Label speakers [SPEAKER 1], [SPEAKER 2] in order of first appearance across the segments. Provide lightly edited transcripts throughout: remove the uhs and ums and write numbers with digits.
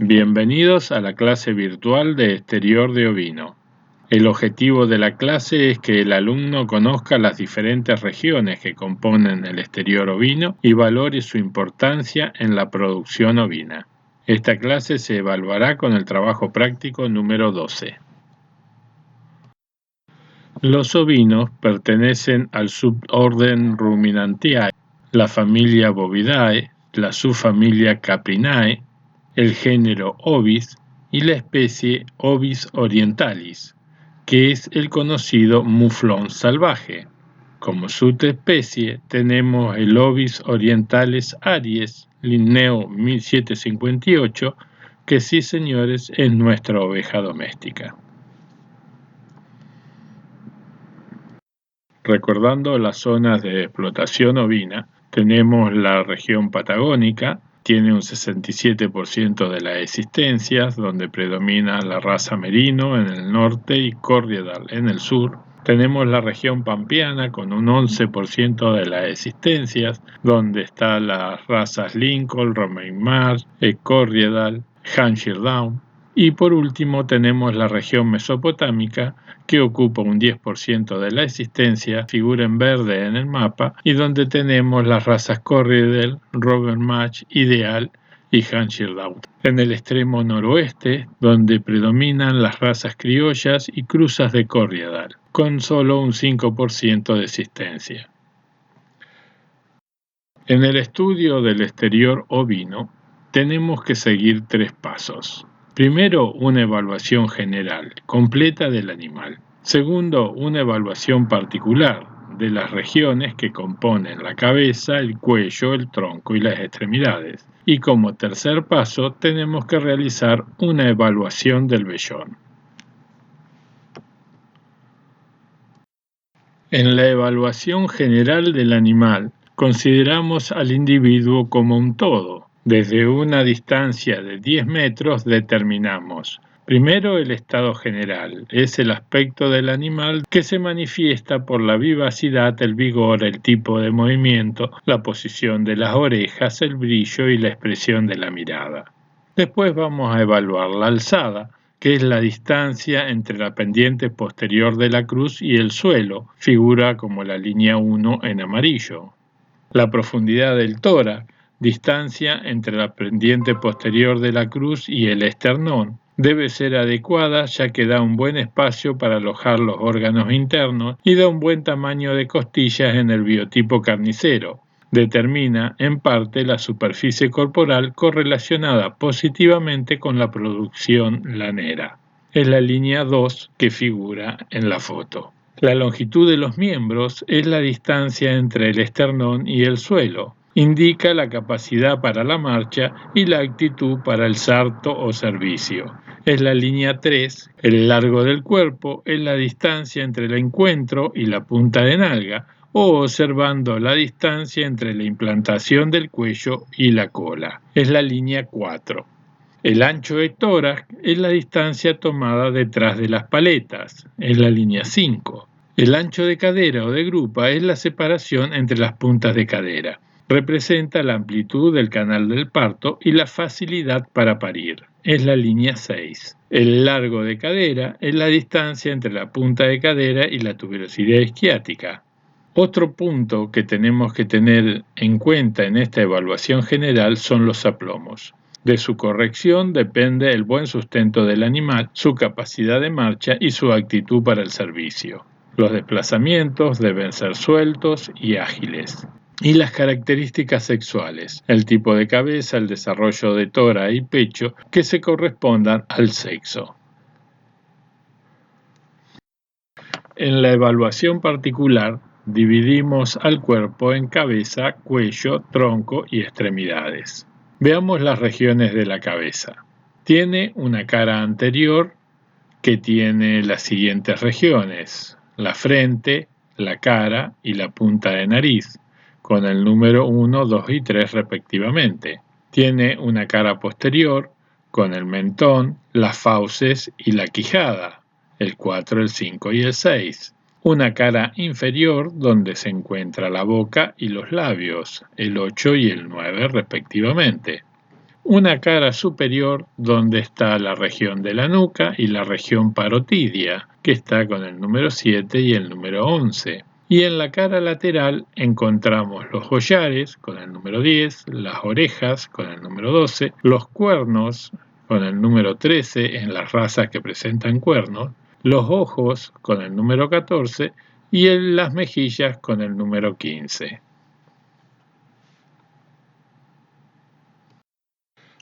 [SPEAKER 1] Bienvenidos a la clase virtual de exterior de ovino. El objetivo de la clase es que el alumno conozca las diferentes regiones que componen el exterior ovino y valore su importancia en la producción ovina. Esta clase se evaluará con el trabajo práctico número 12. Los ovinos pertenecen al suborden Ruminantiae, la familia Bovidae, la subfamilia Caprinae, el género Ovis y la especie Ovis orientalis, que es el conocido muflón salvaje. Como subespecie tenemos el Ovis orientalis aries, Linneo 1758, que sí señores es nuestra oveja doméstica. Recordando las zonas de explotación ovina, tenemos la región patagónica, tiene un 67% de las existencias, donde predomina la raza merino en el norte y corriedal en el sur. Tenemos la región pampeana con un 11% de las existencias, donde están las razas Lincoln, Romain Mars, corriedal, Hampshire Down. Y por último tenemos la región mesopotámica, que ocupa un 10% de la existencia, figura en verde en el mapa, y donde tenemos las razas Corriedale, Robert Match, Ideal y Hampshire Down. En el extremo noroeste, donde predominan las razas criollas y cruzas de Corriedale, con solo un 5% de existencia. En el estudio del exterior ovino, tenemos que seguir 3 pasos. Primero, una evaluación general, completa del animal. Segundo, una evaluación particular de las regiones que componen la cabeza, el cuello, el tronco y las extremidades. Y como tercer paso, tenemos que realizar una evaluación del vellón. En la evaluación general del animal, consideramos al individuo como un todo. Desde una distancia de 10 metros determinamos, primero, el estado general. Es el aspecto del animal que se manifiesta por la vivacidad, el vigor, el tipo de movimiento, la posición de las orejas, el brillo y la expresión de la mirada. Después vamos a evaluar la alzada, que es la distancia entre la pendiente posterior de la cruz y el suelo, figura como la línea 1 en amarillo. La profundidad del tórax, distancia entre la pendiente posterior de la cruz y el esternón, debe ser adecuada ya que da un buen espacio para alojar los órganos internos y da un buen tamaño de costillas en el biotipo carnicero. Determina en parte la superficie corporal correlacionada positivamente con la producción lanera. Es la línea 2 que figura en la foto. La longitud de los miembros es la distancia entre el esternón y el suelo. Indica la capacidad para la marcha y la actitud para el salto o servicio. Es la línea 3. El largo del cuerpo es la distancia entre el encuentro y la punta de nalga, o observando la distancia entre la implantación del cuello y la cola. Es la línea 4. El ancho de tórax es la distancia tomada detrás de las paletas. Es la línea 5. El ancho de cadera o de grupa es la separación entre las puntas de cadera. Representa la amplitud del canal del parto y la facilidad para parir. Es la línea 6. El largo de cadera es la distancia entre la punta de cadera y la tuberosidad isquiática. Otro punto que tenemos que tener en cuenta en esta evaluación general son los aplomos. De su corrección depende el buen sustento del animal, su capacidad de marcha y su actitud para el servicio. Los desplazamientos deben ser sueltos y ágiles. Y las características sexuales, el tipo de cabeza, el desarrollo de tórax y pecho que se correspondan al sexo. En la evaluación particular, dividimos al cuerpo en cabeza, cuello, tronco y extremidades. Veamos las regiones de la cabeza. Tiene una cara anterior que tiene las siguientes regiones: la frente, la cara y la punta de nariz, con el número 1, 2 y 3 respectivamente. Tiene una cara posterior con el mentón, las fauces y la quijada, el 4, el 5 y el 6. Una cara inferior donde se encuentra la boca y los labios, el 8 y el 9 respectivamente. una cara superior donde está la región de la nuca y la región parotidia, que está con el número 7 y el número 11. Y en la cara lateral encontramos los collares con el número 10, las orejas con el número 12, los cuernos con el número 13 en las razas que presentan cuernos, los ojos con el número 14 y las mejillas con el número 15.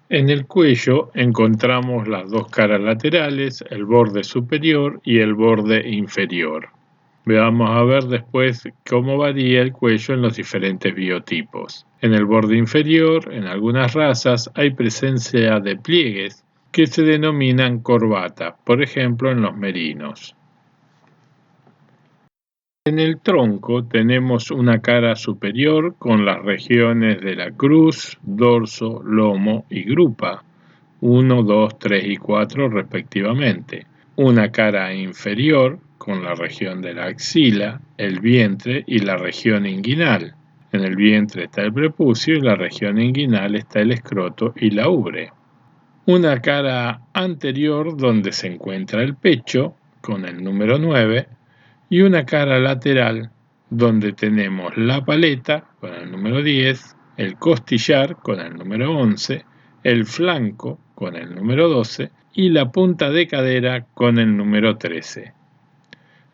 [SPEAKER 1] En el cuello encontramos las dos caras laterales, el borde superior y el borde inferior. Vamos a ver después cómo varía el cuello en los diferentes biotipos. En el borde inferior, en algunas razas, hay presencia de pliegues que se denominan corbata, por ejemplo en los merinos. En el tronco tenemos una cara superior con las regiones de la cruz, dorso, lomo y grupa, 1, 2, 3 y 4 respectivamente. Una cara inferior con la región de la axila, el vientre y la región inguinal. En el vientre está el prepucio y la región inguinal está el escroto y la ubre. Una cara anterior donde se encuentra el pecho con el número 9 y una cara lateral donde tenemos la paleta con el número 10, el costillar con el número 11, el flanco con el número 12 y la punta de cadera con el número 13.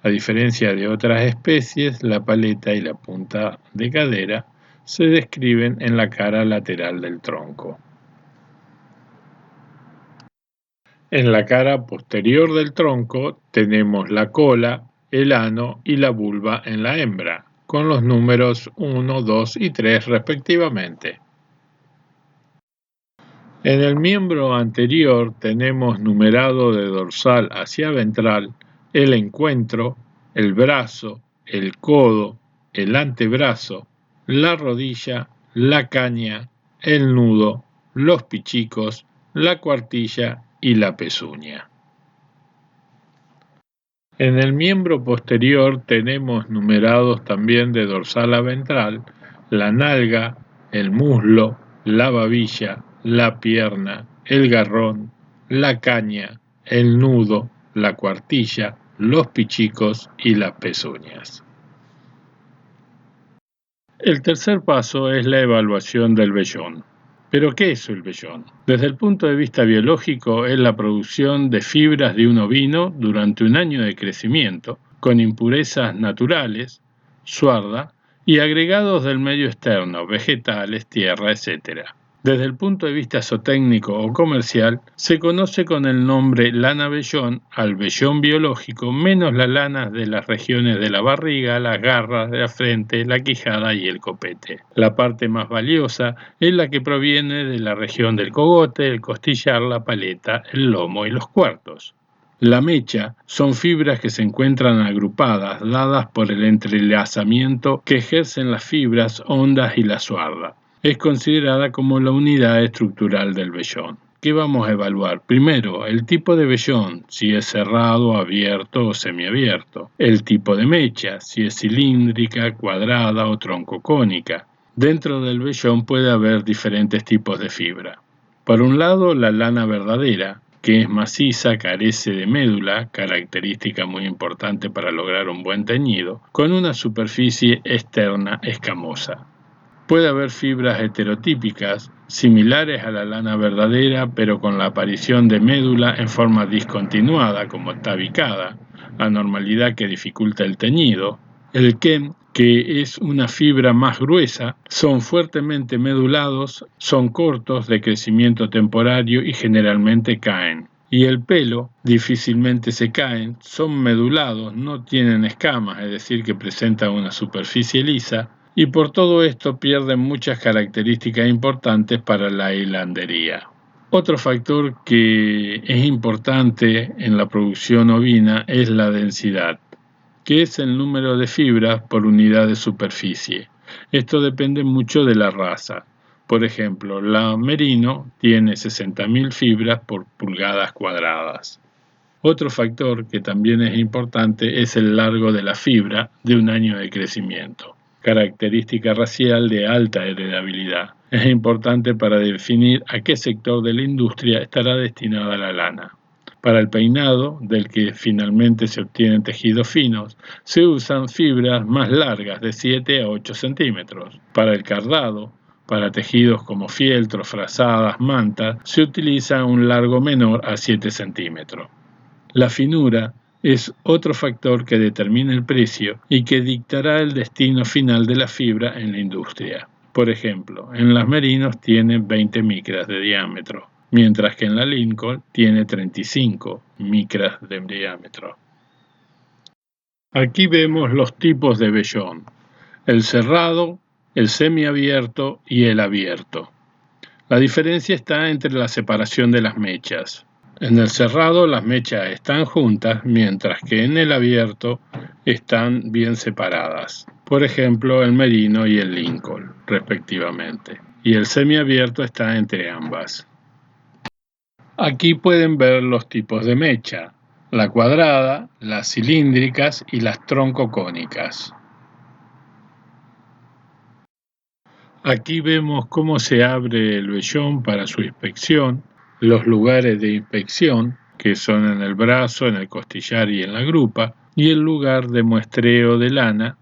[SPEAKER 1] A diferencia de otras especies, la paleta y la punta de cadera se describen en la cara lateral del tronco. En la cara posterior del tronco tenemos la cola, el ano y la vulva en la hembra, con los números 1, 2 y 3 respectivamente. En el miembro anterior tenemos numerado de dorsal hacia ventral el encuentro, el brazo, el codo, el antebrazo, la rodilla, la caña, el nudo, los pichicos, la cuartilla y la pezuña. En el miembro posterior tenemos numerados también de dorsal a ventral la nalga, el muslo, la babilla, la pierna, el garrón, la caña, el nudo, la cuartilla, los pichicos y las pezuñas. El tercer paso es la evaluación del vellón. ¿Pero qué es el vellón? Desde el punto de vista biológico es la producción de fibras de un ovino durante un año de crecimiento, con impurezas naturales, suarda, y agregados del medio externo, vegetales, tierra, etc. Desde el punto de vista zootécnico o comercial, se conoce con el nombre lana vellón al vellón biológico menos las lanas de las regiones de la barriga, las garras de la frente, la quijada y el copete. La parte más valiosa es la que proviene de la región del cogote, el costillar, la paleta, el lomo y los cuartos. La mecha son fibras que se encuentran agrupadas, dadas por el entrelazamiento que ejercen las fibras, ondas y la suarda. Es considerada como la unidad estructural del vellón. ¿Qué vamos a evaluar? Primero, el tipo de vellón, si es cerrado, abierto o semiabierto. El tipo de mecha, si es cilíndrica, cuadrada o troncocónica. Dentro del vellón puede haber diferentes tipos de fibra. Por un lado, la lana verdadera, que es maciza, carece de médula, característica muy importante para lograr un buen teñido, con una superficie externa escamosa. Puede haber fibras heterotípicas, similares a la lana verdadera, pero con la aparición de médula en forma discontinuada, como tabicada, anormalidad que dificulta el teñido. El ken, que es una fibra más gruesa, son fuertemente medulados, son cortos, de crecimiento temporario y generalmente caen. Y el pelo, difícilmente se caen, son medulados, no tienen escamas, es decir, que presentan una superficie lisa, y por todo esto pierden muchas características importantes para la hilandería. Otro factor que es importante en la producción ovina es la densidad, que es el número de fibras por unidad de superficie. Esto depende mucho de la raza. Por ejemplo, la merino tiene 60.000 fibras por pulgadas cuadradas. Otro factor que también es importante es el largo de la fibra de un año de crecimiento. característica racial de alta heredabilidad. Es importante para definir a qué sector de la industria estará destinada la lana. Para el peinado, del que finalmente se obtienen tejidos finos, se usan fibras más largas de 7 a 8 centímetros. Para el cardado, para tejidos como fieltros, frazadas, mantas, se utiliza un largo menor a 7 centímetros. La finura es otro factor que determina el precio y que dictará el destino final de la fibra en la industria. Por ejemplo, en las merinos tiene 20 micras de diámetro, mientras que en la Lincoln tiene 35 micras de diámetro. Aquí vemos los tipos de vellón: el cerrado, el semiabierto y el abierto. La diferencia está entre la separación de las mechas. En el cerrado las mechas están juntas, mientras que en el abierto están bien separadas. Por ejemplo, el merino y el Lincoln, respectivamente. Y el semiabierto está entre ambas. Aquí pueden ver los tipos de mecha: la cuadrada, las cilíndricas y las troncocónicas. Aquí vemos cómo se abre el vellón para su inspección, los lugares de inspección, que son en el brazo, en el costillar y en la grupa, y el lugar de muestreo de lana,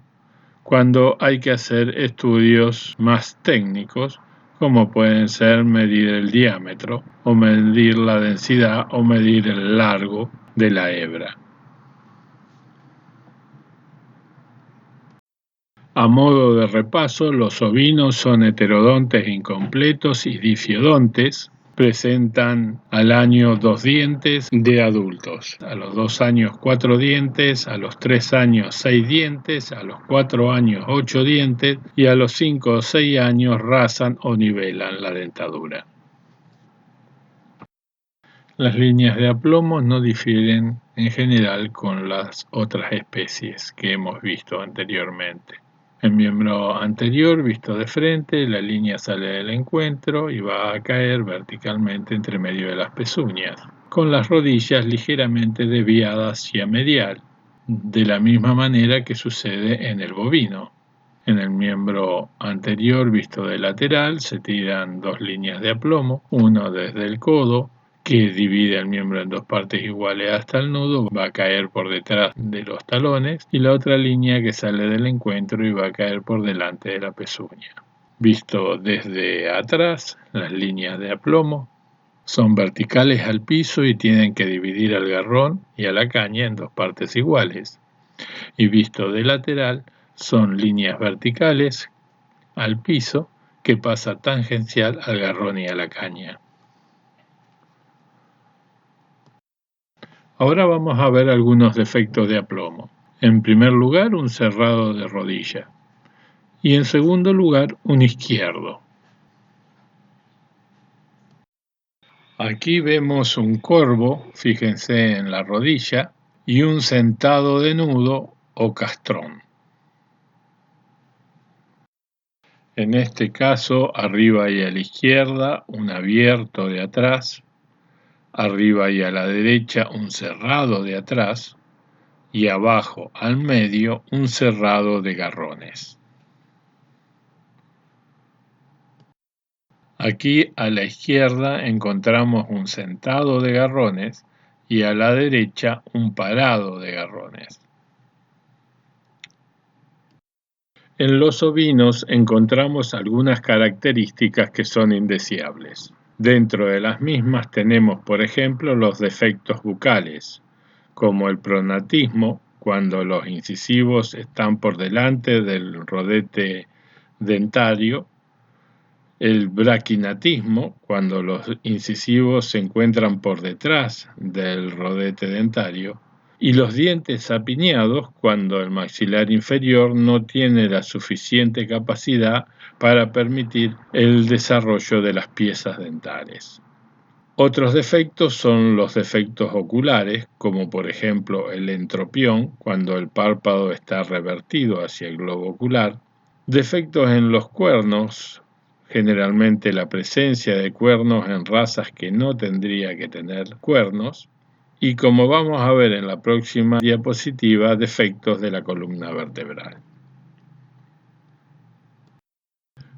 [SPEAKER 1] cuando hay que hacer estudios más técnicos, como pueden ser medir el diámetro, o medir la densidad, o medir el largo de la hebra. A modo de repaso, los ovinos son heterodontes incompletos y difidontes. Presentan al año 2 dientes de adultos, a los 2 años 4 dientes, a los 3 años 6 dientes, a los 4 años 8 dientes y a los 5 o 6 años rasan o nivelan la dentadura. Las líneas de aplomo no difieren en general con las otras especies que hemos visto anteriormente. El miembro anterior, visto de frente, la línea sale del encuentro y va a caer verticalmente entre medio de las pezuñas, con las rodillas ligeramente desviadas hacia medial, de la misma manera que sucede en el bovino. En el miembro anterior, visto de lateral, se tiran dos líneas de aplomo, uno desde el codo, que divide el miembro en dos partes iguales hasta el nudo, va a caer por detrás de los talones, y la otra línea que sale del encuentro y va a caer por delante de la pezuña. Visto desde atrás, las líneas de aplomo son verticales al piso y tienen que dividir al garrón y a la caña en dos partes iguales. Y visto de lateral, son líneas verticales al piso que pasa tangencial al garrón y a la caña. Ahora vamos a ver algunos defectos de aplomo. En primer lugar, un cerrado de rodilla. Y en segundo lugar, un izquierdo. Aquí vemos un corvo, fíjense en la rodilla, y un sentado de nudo o castrón. En este caso, arriba y a la izquierda, un abierto de atrás, arriba y a la derecha, un cerrado de atrás, y abajo al medio, un cerrado de garrones. Aquí a la izquierda encontramos un sentado de garrones y a la derecha un parado de garrones. En los ovinos encontramos algunas características que son indeseables. Dentro de las mismas tenemos, por ejemplo, los defectos bucales, como el pronatismo, cuando los incisivos están por delante del rodete dentario, el braquinatismo, cuando los incisivos se encuentran por detrás del rodete dentario, y los dientes apiñados, cuando el maxilar inferior no tiene la suficiente capacidad para permitir el desarrollo de las piezas dentales. Otros defectos son los defectos oculares, como por ejemplo el entropión, cuando el párpado está revertido hacia el globo ocular, defectos en los cuernos, generalmente la presencia de cuernos en razas que no tendría que tener cuernos, y como vamos a ver en la próxima diapositiva, defectos de la columna vertebral.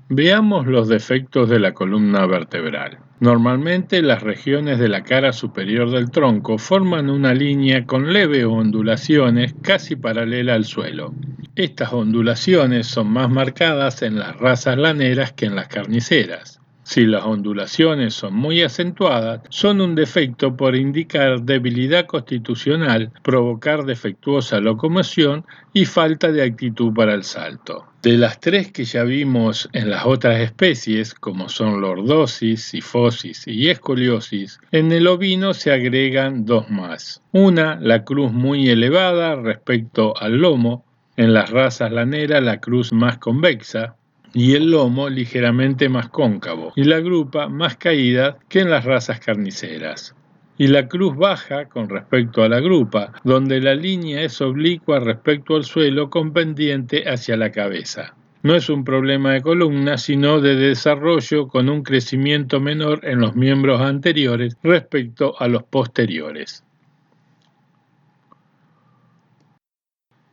[SPEAKER 1] Veamos los defectos de la columna vertebral. Normalmente las regiones de la cara superior del tronco forman una línea con leves ondulaciones casi paralela al suelo. Estas ondulaciones son más marcadas en las razas laneras que en las carniceras. Si las ondulaciones son muy acentuadas, son un defecto por indicar debilidad constitucional, provocar defectuosa locomoción y falta de actitud para el salto. De las tres que ya vimos en las otras especies, como son lordosis, sifosis y escoliosis, en el ovino se agregan dos más. Una, la cruz muy elevada respecto al lomo, en las razas laneras la cruz más convexa, y el lomo ligeramente más cóncavo, y la grupa más caída que en las razas carniceras. Y la cruz baja con respecto a la grupa, donde la línea es oblicua respecto al suelo con pendiente hacia la cabeza. No es un problema de columna, sino de desarrollo con un crecimiento menor en los miembros anteriores respecto a los posteriores.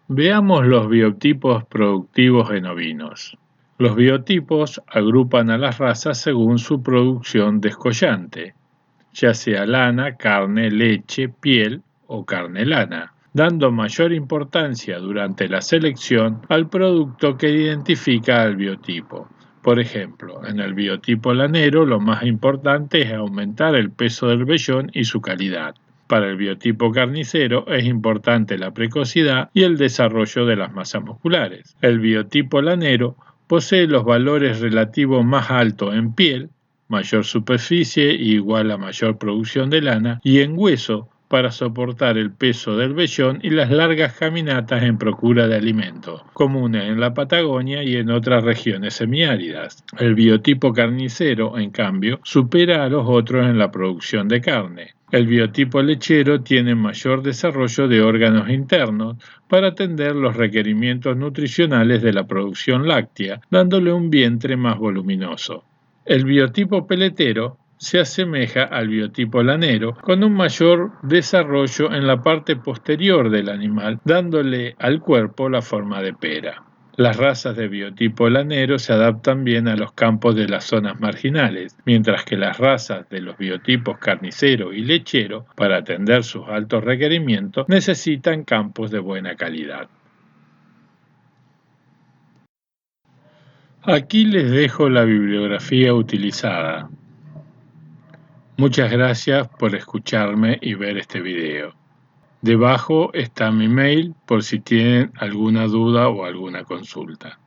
[SPEAKER 1] Veamos los biotipos productivos en ovinos. Los biotipos agrupan a las razas según su producción descollante, ya sea lana, carne, leche, piel o carne lana, dando mayor importancia durante la selección al producto que identifica al biotipo. Por ejemplo, en el biotipo lanero lo más importante es aumentar el peso del vellón y su calidad. Para el biotipo carnicero es importante la precocidad y el desarrollo de las masas musculares. El biotipo lanero posee los valores relativos más altos en piel, mayor superficie igual a mayor producción de lana, y en hueso para soportar el peso del vellón y las largas caminatas en procura de alimento, comunes en la Patagonia y en otras regiones semiáridas. El biotipo carnicero, en cambio, supera a los otros en la producción de carne. El biotipo lechero tiene mayor desarrollo de órganos internos para atender los requerimientos nutricionales de la producción láctea, dándole un vientre más voluminoso. El biotipo peletero se asemeja al biotipo lanero con un mayor desarrollo en la parte posterior del animal, dándole al cuerpo la forma de pera. Las razas de biotipo lanero se adaptan bien a los campos de las zonas marginales, mientras que las razas de los biotipos carnicero y lechero, para atender sus altos requerimientos, necesitan campos de buena calidad. Aquí les dejo la bibliografía utilizada. Muchas gracias por escucharme y ver este video. Debajo está mi mail por si tienen alguna duda o alguna consulta.